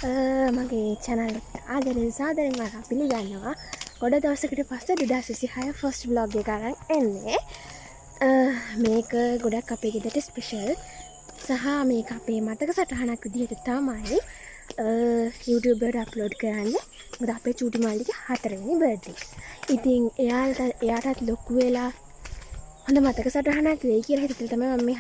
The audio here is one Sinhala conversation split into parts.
මගේ channel එකට ආදරෙන් සාදරෙන් වරා පිළිගන්නවා. ගොඩ දවසකට පස්සේ 2026 ෆස්ට් vlog එක අරන් එන්නේ. මේක ගොඩක් අපේ ගෙදරට ස්පෙෂල්. සහ මේක අපේ මතක සටහනක් විදිහට තමයි YouTube එකට අප්ලෝඩ් කරන්නේ. මොකද අපේ චූටි මල්ලිගේ 4 වෙනි බර්ත්ඩේ. ඉතින් එයාටත් ලොකු වෙලා හොඳ මතක සටහනක් වෙයි කියලා හිතලා තමයි මම මේ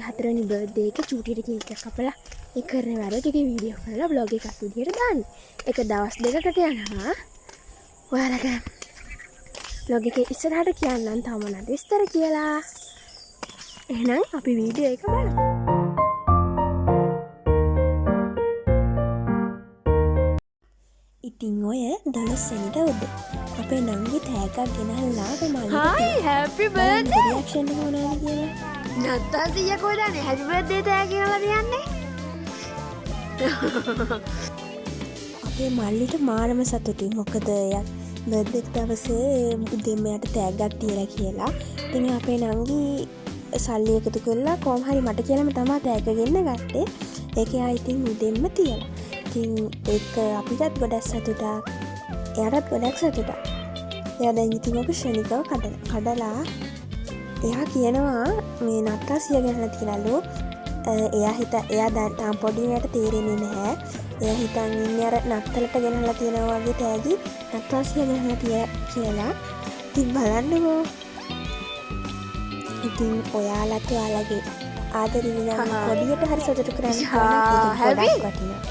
4 වෙනි බර්ත්ඩේ එක චූටියට කේක් එකක් කපලා ඒ කරන වැඩ ටික වීඩියෝ කරලා vlog එකක් විදිහට දාන්නේ. ඒක දවස් දෙකකට යනවා. ඔයාලට vlog එකේ ඉස්සරහට කියන්නම් තව මොනවද විස්තර කියලා. එහෙනම් අපි වීඩියෝ එක බලමු. ඉතින් ඔය 12 වෙනිදා උදේ අපේ නංගි තෑග්ගක් ගෙනල්ලා අපේ මල්ලිට Hi, happy birthday! රියැක්ෂන් එක මොනවද කියලා. නත්තසිය කොහෙදන්නේ happy birthday තෑ කියලා තියන්නේ? අපේ මල්ලිට මානම සතුටින් මොකද බර්ත්ඩේ දවසේ උදේම යට තෑග්ගක් තියලා කියලා. ඉතින් අපේ නංගි සල්ලි එකතු කරලා කොහොම හරි මට කියලාම තමයි තෑග්ග ගෙන්න ගත්තේ. ඒක එයා ඉතින් උදේම තියලා. ඉතින් ඒක අපිටත් ගොඩක් සතුටක්. එයාටත් ගොඩක් සතුටක්. එයා දැන් ඉතින් ඔක ශනිකව කඩලා එයා කියනවා මේ නත්තසිය ගෙනලා තියලාලු. එයා තාම පොඩි වෙනට තේරෙන්නේ නැහැ. එයා හිතන් ඉන්නේ අර නත්තලට ගෙනලා තියනවා වගේ තෑගි නත්තසිය ගෙනලා කියලා. ඉතින් බලන්නකෝ. ඉතින් ඔයාලට ඔයාලගේ ආදරේ විනා පොඩියට හරි සතුටු කරන්න ගොඩක් වටිනවා.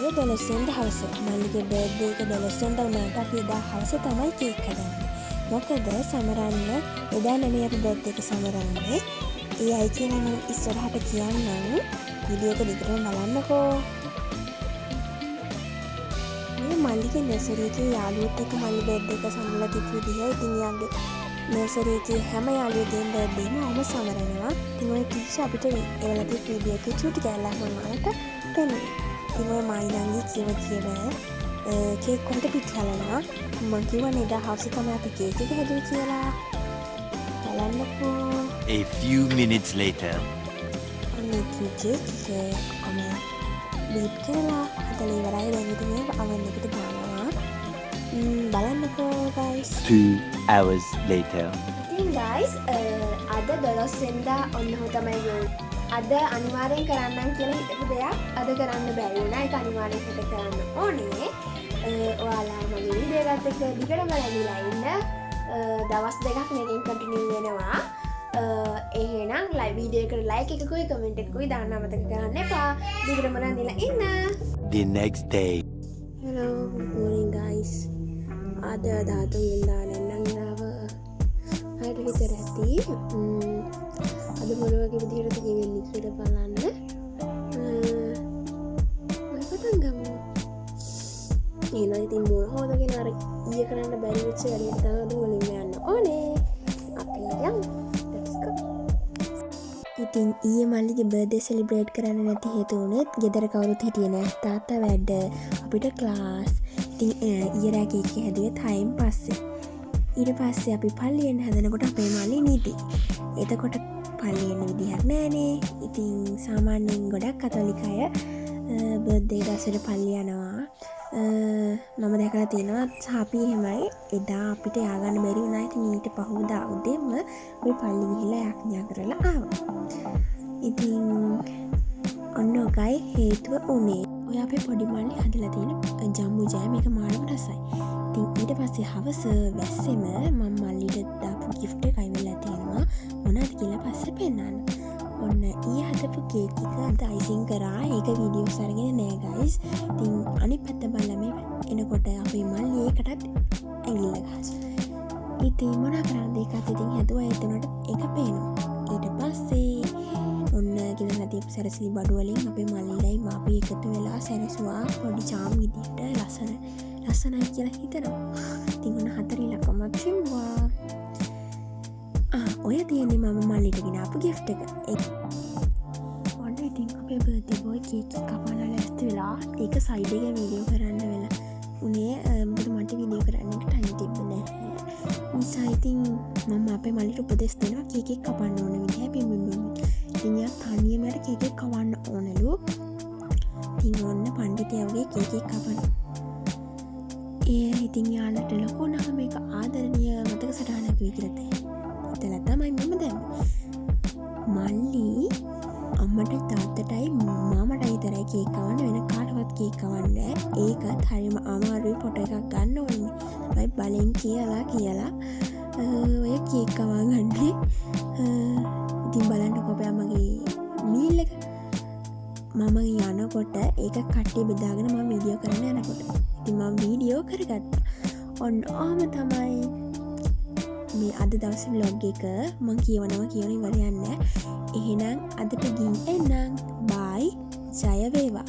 ඒ 12 වෙනිදා හවස මල්ලිගේ බර්ත්ඩේ එක 12 වෙනිදා වුණාට අපි එදා හවස තමයි කේක් හදන්නේ. මොකද සමරන්න එදා නෙමෙයි අපි බර්ත්ඩේ එක සමරන්නේ. ඒ අය කියලා මම ඉස්සරහට කියන්නම්. වීඩියෝ එක දිගටම බලන්නකෝ. මේ මල්ලිගේ නර්සරි එකේ යාළුවොත් එක්ක මල්ලි බර්ත්ඩේ එක සමරලා තිබ්බ විදිහ ඉතින් යාගේ නර්සරි එකේ හැම යාළුවෙක්ගේම බර්ත්ඩේම ඔහොම සමරනවා. ඉතින් ඔය කිච්ච අපිට එවලා තිබ්බ වීඩියෝ එකේ චූටි කැලලක් වුණාට පෙනුනේ. ඉතින් ඔය මයිනන්ගේ කියව කේක් වලට පිට හලනවා. මම කිව්වනේ එදා හවසේ තමයි අපි කේක් එක හැදුවේ කියලා. බලන්නකෝ. A few minutes later. අනේ කේක් ඔම බීට් කරලා හදලා ඉවරයි. දැන් ඉතින් ඒක oven එකට දානවා. බලන්නකෝ guys. 2 hours later. ඉතින් guys අද 12 වෙනිදා ඔන්නෝ තමයි අද අනිවාර්යෙන් කරන්නම් කියලා හිතපු දෙයක් අද කරන්න බැරි වුණා. ඒක අනිවාර්යෙන් හිත කරන්න ඕනේ. ඔයාලා මගේ වීඩියෝ එකත් එක්ක දිගටම බලලා ඉන්න. දවස් දෙකක් මේකෙන් කන්ටිනියු වෙනවා. එහෙනම් වීඩියෝ එකට ලයික් එකකුයි කමෙන්ට් එකකුයි දාන්න අමතක කරන්න එපා. දිගටම බලන්න ඉන්න. The next day. Hello, good morning guys. අද 13 වෙනිදා නම් ආව හරියට විතර ඇති. අද මොන වගේ විදිහටද ගෙවෙන්නේ කියලා බලන්න. මම පටන් ගමු. එහෙනම් ඉතින් මොන හොදගෙන අර ඊය කරන්න බැරි වෙච්ච වැඩේට තමයි අද මුලින්ම යන්න ඕනේ. අපි යමු. Let's go. ඉතින් ඊයේ මල්ලිගේ බර්ත්ඩේ සෙලිබ්‍රේට් කරන්න නැති හේතුව උනේත් ගෙදර කවුරුත් හිටියේ නැහැ. තාත්තා වැඩ අපිට ක්ලාස්. ඉතින් ඊයේ රෑ කේක් හැදුවේ 6න් පස්සේ. ඊට පස්සේ අපි පල්ලියෙන් හදනකොට අපේ මල්ලි නිදි. එතකොට පල්ලියෙන් විදිහක් නෑනේ. ඉතින් සාමාන්‍යයෙන් ගොඩක් කතෝලික අය බර්ත්ඩේ දවසට පල්ලි යනවා. මම දැකලා තියෙනවා අපි එහෙමයි එදා අපිට ය아가න්න බැරි වුණා. ඉතින් ඊට පහුවදා උදේම අපි පල්ලි ගිහිල්ලා යාඥා කරලා ආවා. ඉතින් ඔන්න ඔකයි හේතුව උනේ. ඔය අපේ පොඩි මල්ලි හදලා තියෙන ජම්බු ජෑම් එක මානම රසයි. ඉතින් ඊට පස්සේ හවස වැස්සෙම මම මල්ලිට දාපු gift එකයි වෙලා තියෙනවා. මොනවද කියලා පස්සේ පෙන්නන්න. ඔන්න ඊ හදපු කේක් එක අද අයිසිං කරා. ඒක වීඩියෝස් අරගෙන නෑ guys. ඉතින් අනිත් පැත්ත බලලා මේ එනකොට අපේ මල්ලි ඒකටත් ඇඟිල්ල ගහනවා. ඉතින් මොනා කරන්නද ඒකත් ඉතින් හැදුවා. එතනට ඒක පේනවා. ඊට පස්සේ ඔන්න ගෙනලා තියපු සැරසිලි බඩු වලින් අපේ මල්ලිලයි මාපි එකතු වෙලා සැරසුවා පොඩි චාම් විදියට ලස්සනයි කියලා හිතනවා. ඉතින් ඔන්න 4 ලකමක් තිබ්බා. ඔය තියෙන්නේ මම මල්ලිට ගෙනාපු gift එක. ඔන්න ඉතින් අපේ බර්ත්ඩේ බෝයි කේක් එක කපන්න ලෑස්ති වෙලා ඒක සයිඩ් එකේ වීඩියෝ කරන්න වෙලා උනේ. මොකද මට වීඩියෝ කරන්න ටයිම් තිබ්බේ නැහැ. නිසා ඉතින් මම අපේ මල්ලිට උපදෙස් දෙනවා කේක් එක කපන්න ඕන විදිහ පිම්බිම්බිම්. ඉතින් යා තනියමට කේක් එක කවන්න ඕනලු. ඉතින් ඔන්න පණ්ඩිතයාගේ කේක් එක කපන. ඉතින් යාලට ලොකු නම් මේක ආදරණීය මතක සටහනක් වෙයි කියලා හිතලා තමයි මම දැම්මේ. මල්ලි අම්මට තාත්තටයි මාමටයි විතරයි කේක් කවන්න, වෙන කාටවත් කේක් කවන්න බෑ. ඒකත් හරිම අමාරුයි ෆොටෝ එකක් ගන්න ඕනේ. අපි බලෙන් කියලා ඔය කේක් කවා ගන්නේ. ඉතින් බලන්නකො අපේ අම්මගේ මීල් එක. මම යනකොට ඒක කට්ටිය බෙදාගෙන මම වීඩියෝ කරන්න යනකොට. ඉතින් මම වීඩියෝ කරගත්තා. ඔන්න ඔහම තමයි මේ අද දවසේ vlog එක මම කියවන ඉවර යන්නේ. එහෙනම් අදට ගිහින් එන්නම්. බයි. ජය වේවා.